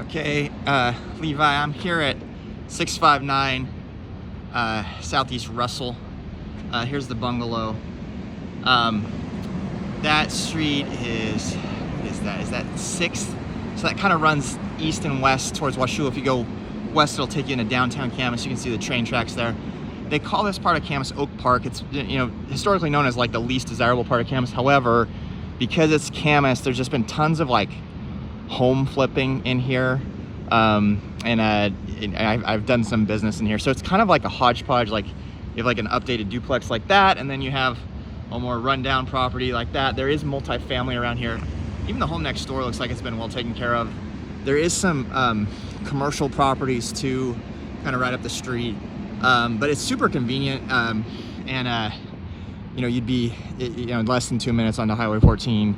Okay, Levi, I'm here at 659 Southeast Russell. Here's the bungalow. That street is that 6th? So that kind of runs east and west towards Washoe. If you go west, it'll take you into downtown Camas. You can see the train tracks there. They call this part of Camas Oak Park. It's, you know, historically known as like the least desirable part of Camas. However, because it's Camas, there's just been tons of like home flipping in here. I've done some business in here. So it's kind of like a hodgepodge. Like you have like an updated duplex like that, and then you have a more rundown property like that. There is multifamily around here. Even the home next door looks like it's been well taken care of. There is some commercial properties too, kind of right up the street. But it's super convenient, you know, you'd be, you know, in less than 2 minutes onto Highway 14.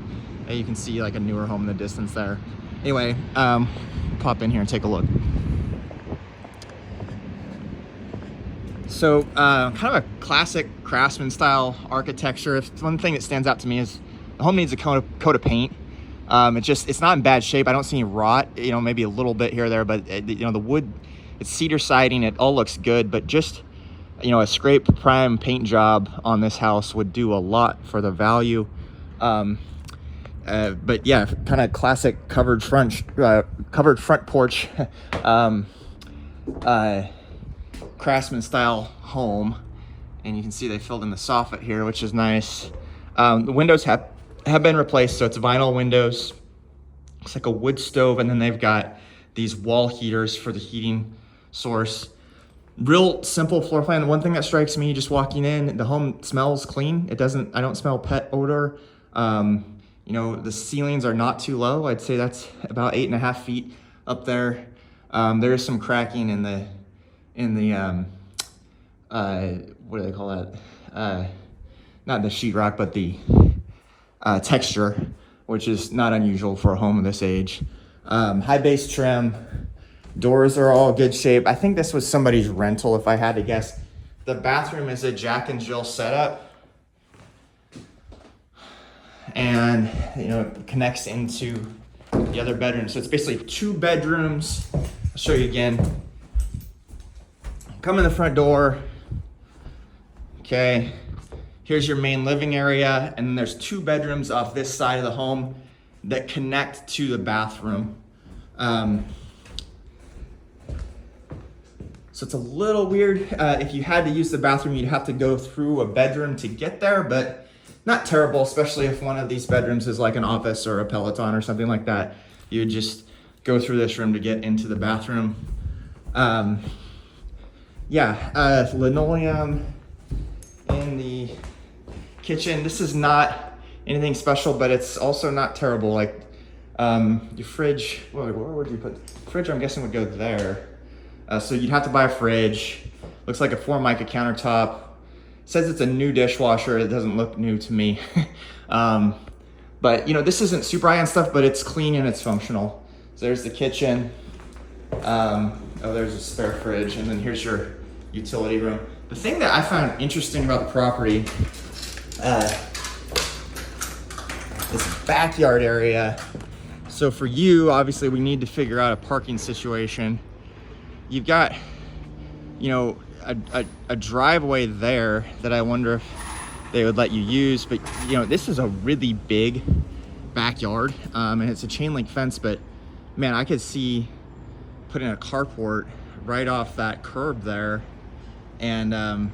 You can see like a newer home in the distance there. Anyway, pop in here and take a look. So, kind of a classic craftsman style architecture. One thing that stands out to me is the home needs a coat of paint. It's not in bad shape. I don't see any rot, you know, maybe a little bit here or there, but you know, the wood, it's cedar siding. It all looks good, but just, you know, a scrape prime paint job on this house would do a lot for the value. But yeah, kind of classic covered front porch, craftsman style home. And you can see they filled in the soffit here, which is nice. The windows have been replaced, so it's vinyl windows. It's like a wood stove, and then they've got these wall heaters for the heating source. Real simple floor plan. The one thing that strikes me just walking in, the home smells clean. I don't smell pet odor. You know, the ceilings are not too low. I'd say that's about 8.5 feet up there. There is some cracking in the what do they call that? Not the sheetrock, but the texture, which is not unusual for a home of this age. High base trim. Doors are all good shape. I think this was somebody's rental, if I had to guess. The bathroom is a Jack and Jill setup. And, you know, it connects into the other bedroom. So it's basically 2 bedrooms. I'll show you again. Come in the front door. Okay. Here's your main living area. And then there's 2 bedrooms off this side of the home that connect to the bathroom. So it's a little weird. If you had to use the bathroom, you'd have to go through a bedroom to get there, but not terrible, especially if one of these bedrooms is like an office or a Peloton or something like that. You would just go through this room to get into the bathroom. Linoleum in the kitchen. This is not anything special, but it's also not terrible. Like your fridge, where would you put the fridge? I'm guessing would go there. So you'd have to buy a fridge. Looks like a Formica countertop. Says it's a new dishwasher. It doesn't look new to me. But you know, this isn't super high-end stuff, but it's clean and it's functional. So there's the kitchen. There's a spare fridge, and then here's your utility room. The thing that I found interesting about the property, this backyard area. So for you, obviously we need to figure out a parking situation. You've got, you know, a driveway there that I wonder if they would let you use, but you know, this is a really big backyard, and it's a chain link fence, but man, I could see putting a carport right off that curb there, and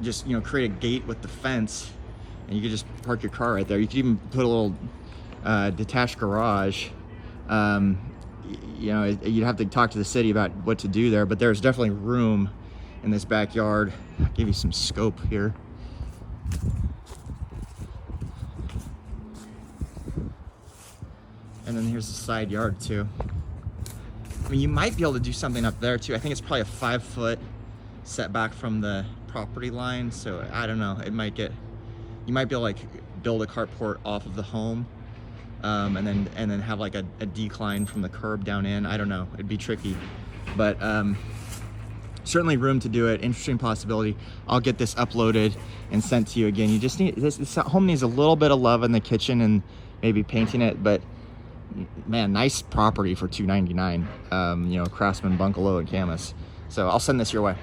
just, you know, create a gate with the fence, and you could just park your car right there. You could even put a little detached garage. You know, you'd have to talk to the city about what to do there, but there's definitely room in this backyard. I'll give you some scope here. And then here's the side yard too. I mean, you might be able to do something up there too. I think it's probably a 5-foot setback from the property line. So I don't know, you might be able to like build a carport off of the home. And then have like a decline from the curb down in. I don't know, it'd be tricky, but certainly room to do it. Interesting possibility. I'll get this uploaded and sent to you again. You just need this home needs a little bit of love in the kitchen and maybe painting it, but man, nice property for $299. You know, Craftsman bungalow in Camas. So I'll send this your way.